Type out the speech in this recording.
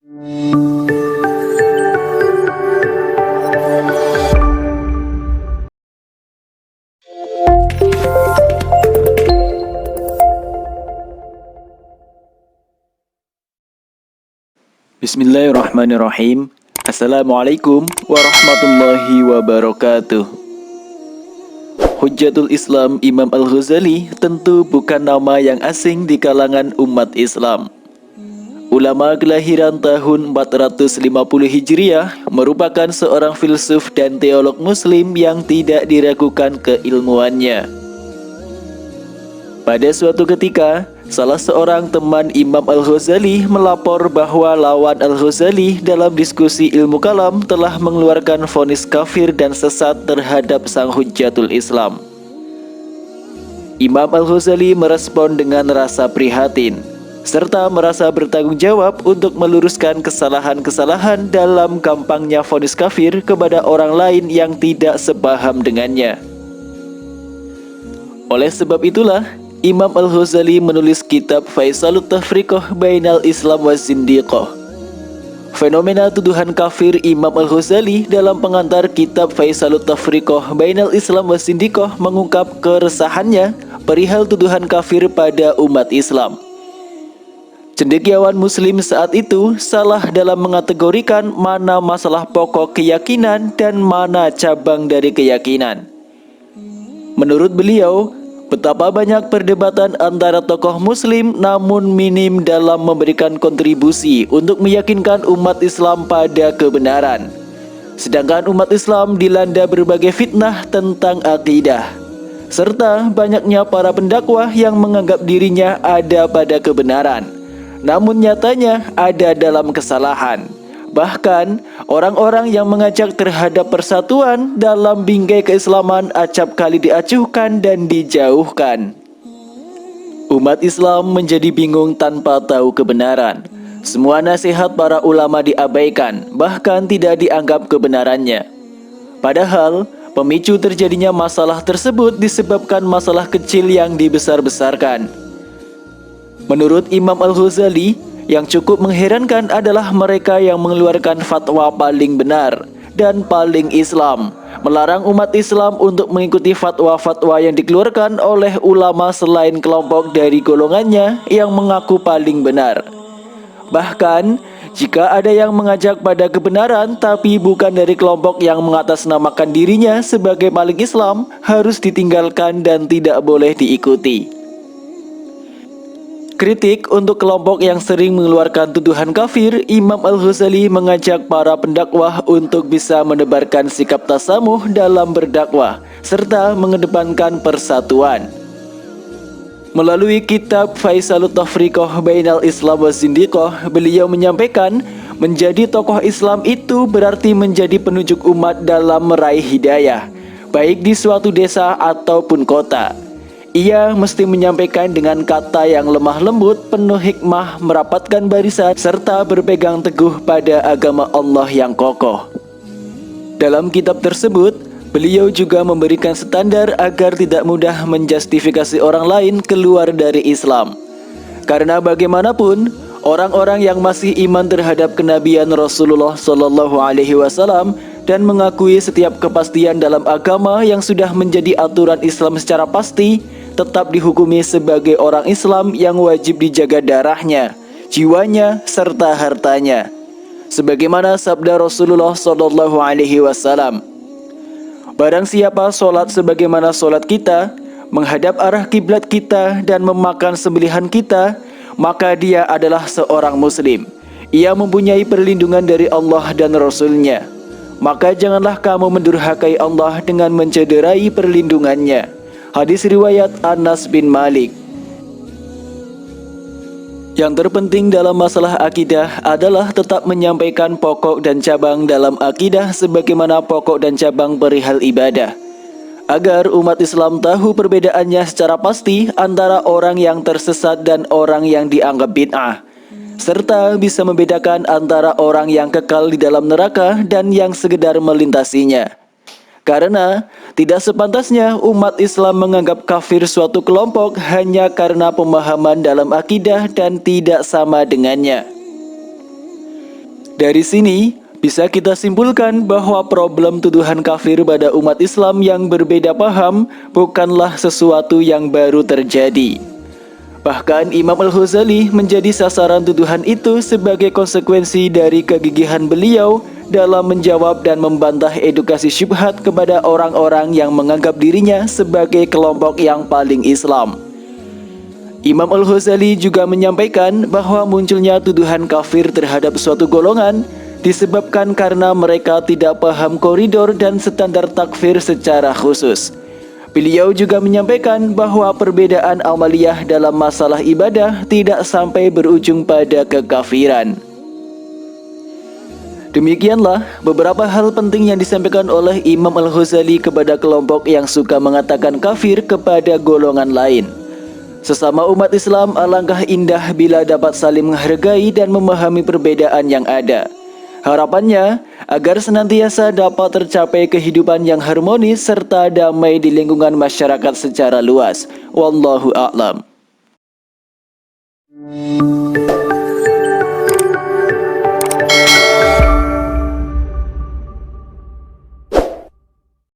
Bismillahirrahmanirrahim. Assalamualaikum warahmatullahi wabarakatuh. Hujjatul Islam Imam Al-Ghazali tentu bukan nama yang asing di kalangan umat Islam. Ulama kelahiran tahun 450 Hijriah merupakan seorang filsuf dan teolog muslim yang tidak diragukan keilmuannya. Pada suatu ketika, salah seorang teman Imam Al-Ghazali melapor bahwa lawan Al-Ghazali dalam diskusi ilmu kalam telah mengeluarkan vonis kafir dan sesat terhadap sang Hujjatul Islam. Imam Al-Ghazali merespon dengan rasa prihatin, serta merasa bertanggung jawab untuk meluruskan kesalahan-kesalahan dalam gampangnya vonis kafir kepada orang lain yang tidak sepaham dengannya. Oleh sebab itulah, Imam Al-Ghazali menulis kitab Faisalut Tafriqah Bainal Islam wa Zindiqah. Fenomena tuduhan kafir Imam Al-Ghazali dalam pengantar kitab Faisalut Tafriqah Bainal Islam wa Zindiqah mengungkap keresahannya perihal tuduhan kafir pada umat Islam. Cendekiawan muslim saat itu salah dalam mengategorikan mana masalah pokok keyakinan dan mana cabang dari keyakinan. Menurut beliau, betapa banyak perdebatan antara tokoh muslim namun minim dalam memberikan kontribusi untuk meyakinkan umat Islam pada kebenaran. Sedangkan umat Islam dilanda berbagai fitnah tentang akidah, serta banyaknya para pendakwah yang menganggap dirinya ada pada kebenaran, namun nyatanya ada dalam kesalahan. Bahkan, orang-orang yang mengajak terhadap persatuan dalam bingkai keislaman acap kali diacuhkan dan dijauhkan. Umat Islam menjadi bingung tanpa tahu kebenaran. Semua nasihat para ulama diabaikan, bahkan tidak dianggap kebenarannya. Padahal, pemicu terjadinya masalah tersebut disebabkan masalah kecil yang dibesar-besarkan. Menurut Imam Al-Ghazali, yang cukup mengherankan adalah mereka yang mengeluarkan fatwa paling benar dan paling Islam, melarang umat Islam untuk mengikuti fatwa-fatwa yang dikeluarkan oleh ulama selain kelompok dari golongannya yang mengaku paling benar. Bahkan, jika ada yang mengajak pada kebenaran tapi bukan dari kelompok yang mengatasnamakan dirinya sebagai paling Islam, harus ditinggalkan dan tidak boleh diikuti. Kritik untuk kelompok yang sering mengeluarkan tuduhan kafir, Imam Al-Ghazali mengajak para pendakwah untuk bisa menebarkan sikap tasamuh dalam berdakwah, serta mengedepankan persatuan. Melalui kitab Faisalut Tafriqah Bainal Islam wa Zindiqah, beliau menyampaikan, menjadi tokoh Islam itu berarti menjadi penunjuk umat dalam meraih hidayah, baik di suatu desa ataupun kota. Ia mesti menyampaikan dengan kata yang lemah lembut, penuh hikmah, merapatkan barisan, serta berpegang teguh pada agama Allah yang kokoh. Dalam kitab tersebut, beliau juga memberikan standar agar tidak mudah menjustifikasi orang lain keluar dari Islam. Karena bagaimanapun, orang-orang yang masih iman terhadap kenabian Rasulullah SAW dan mengakui setiap kepastian dalam agama yang sudah menjadi aturan Islam secara pasti, tetap dihukumi sebagai orang Islam yang wajib dijaga darahnya, jiwanya, serta hartanya. Sebagaimana sabda Rasulullah SAW, barang siapa sholat sebagaimana sholat kita, menghadap arah kiblat kita dan memakan sembelihan kita, maka dia adalah seorang muslim. Ia mempunyai perlindungan dari Allah dan Rasul-Nya. Maka janganlah kamu mendurhakai Allah dengan mencederai perlindungannya. Hadis riwayat Anas bin Malik. Yang terpenting dalam masalah akidah adalah tetap menyampaikan pokok dan cabang dalam akidah sebagaimana pokok dan cabang perihal ibadah, agar umat Islam tahu perbedaannya secara pasti antara orang yang tersesat dan orang yang dianggap bid'ah, serta bisa membedakan antara orang yang kekal di dalam neraka dan yang sekedar melintasinya. Karena tidak sepantasnya umat Islam menganggap kafir suatu kelompok hanya karena pemahaman dalam akidah dan tidak sama dengannya. Dari sini, bisa kita simpulkan bahwa problem tuduhan kafir pada umat Islam yang berbeda paham bukanlah sesuatu yang baru terjadi. Bahkan Imam Al-Ghazali menjadi sasaran tuduhan itu sebagai konsekuensi dari kegigihan beliau dalam menjawab dan membantah edukasi syubhat kepada orang-orang yang menganggap dirinya sebagai kelompok yang paling Islam. Imam Al-Ghazali juga menyampaikan bahwa munculnya tuduhan kafir terhadap suatu golongan disebabkan karena mereka tidak paham koridor dan standar takfir secara khusus. Beliau juga menyampaikan bahwa perbedaan amaliyah dalam masalah ibadah tidak sampai berujung pada kekafiran. Demikianlah beberapa hal penting yang disampaikan oleh Imam Al-Ghazali kepada kelompok yang suka mengatakan kafir kepada golongan lain. Sesama umat Islam, alangkah indah bila dapat saling menghargai dan memahami perbedaan yang ada. Harapannya, agar senantiasa dapat tercapai kehidupan yang harmonis serta damai di lingkungan masyarakat secara luas. Wallahu a'lam.